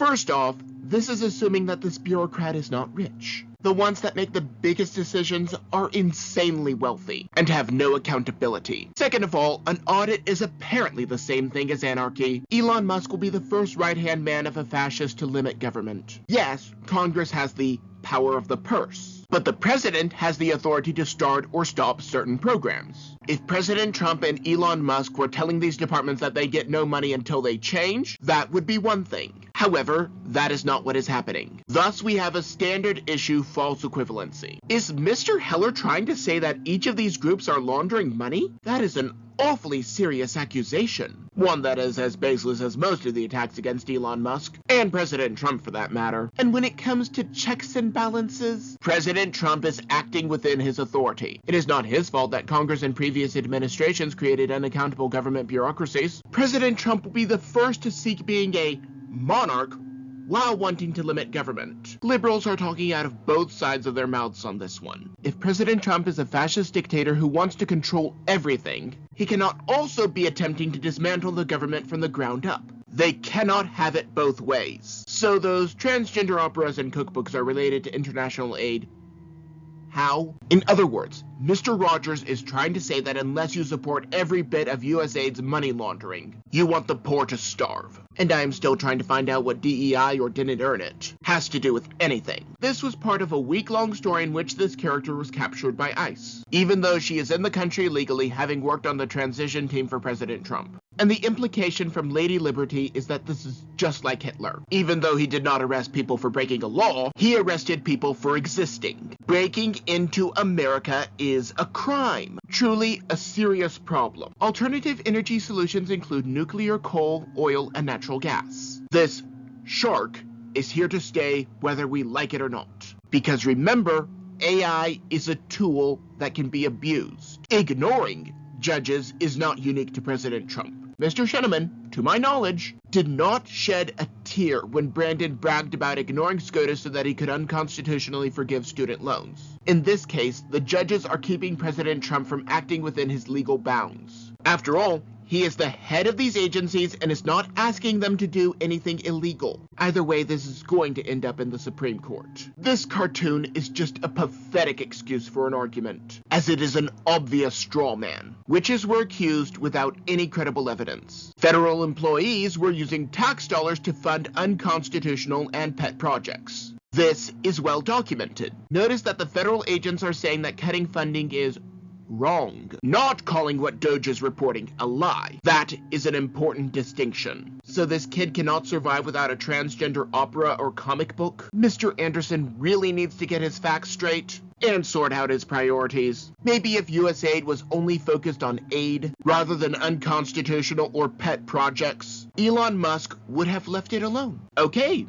First off, this is assuming that this bureaucrat is not rich. The ones that make the biggest decisions are insanely wealthy and have no accountability. Second of all, an audit is apparently the same thing as anarchy. Elon Musk will be the first right-hand man of a fascist to limit government. Yes, Congress has the power of the purse, but the president has the authority to start or stop certain programs. If President Trump and Elon Musk were telling these departments that they get no money until they change, that would be one thing. However, that is not what is happening. Thus, we have a standard issue false equivalency. Is Mr. Heller trying to say that each of these groups are laundering money? That is an awfully serious accusation. One that is as baseless as most of the attacks against Elon Musk, and President Trump for that matter. And when it comes to checks and balances, President Trump is acting within his authority. It is not his fault that Congress and previous administrations created unaccountable government bureaucracies. President Trump will be the first to seek being a monarch while wanting to limit government. Liberals are talking out of both sides of their mouths on this one. If President Trump is a fascist dictator who wants to control everything, he cannot also be attempting to dismantle the government from the ground up. They cannot have it both ways. So those transgender operas and cookbooks are related to international aid. How? In other words, Mr. Rogers is trying to say that unless you support every bit of USAID's money laundering, you want the poor to starve. And I am still trying to find out what DEI or didn't earn it has to do with anything. This was part of a week-long story in which this character was captured by ICE, even though she is in the country legally, having worked on the transition team for President Trump. And the implication from Lady Liberty is that this is just like Hitler. Even though he did not arrest people for breaking a law, he arrested people for existing. Breaking into America is a crime. Truly a serious problem. Alternative energy solutions include nuclear, coal, oil, and natural gas. This shark is here to stay whether we like it or not. Because remember, AI is a tool that can be abused. Ignoring judges is not unique to President Trump. Mr. Sheneman, to my knowledge, did not shed a tear when Brandon bragged about ignoring SCOTUS so that he could unconstitutionally forgive student loans. In this case, the judges are keeping President Trump from acting within his legal bounds. After all, he is the head of these agencies and is not asking them to do anything illegal. Either way, this is going to end up in the Supreme Court. This cartoon is just a pathetic excuse for an argument, as it is an obvious straw man. Witches were accused without any credible evidence. Federal employees were using tax dollars to fund unconstitutional and pet projects. This is well documented. Notice that the federal agents are saying that cutting funding is wrong, not calling what Doge is reporting a lie. That is an important distinction. So this kid cannot survive without a transgender opera or comic book? Mr. Anderson really needs to get his facts straight and sort out his priorities. Maybe if USAID was only focused on aid rather than unconstitutional or pet projects, Elon Musk would have left it alone. Okay.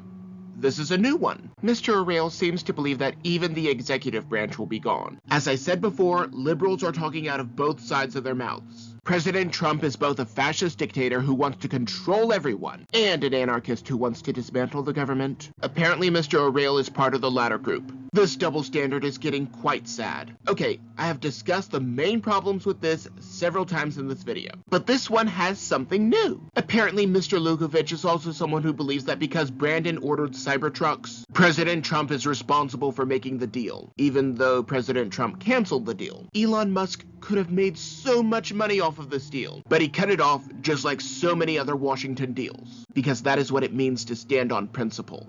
This is a new one. Mr. O'Reilly seems to believe that even the executive branch will be gone. As I said before, liberals are talking out of both sides of their mouths. President Trump is both a fascist dictator who wants to control everyone and an anarchist who wants to dismantle the government. Apparently, Mr. O'Reilly is part of the latter group. This double standard is getting quite sad. Okay, I have discussed the main problems with this several times in this video, but this one has something new. Apparently, Mr. Lukovich is also someone who believes that because Brandon ordered Cybertrucks, President Trump is responsible for making the deal, even though President Trump canceled the deal. Elon Musk could have made so much money off of this deal, but he cut it off just like so many other Washington deals, because that is what it means to stand on principle.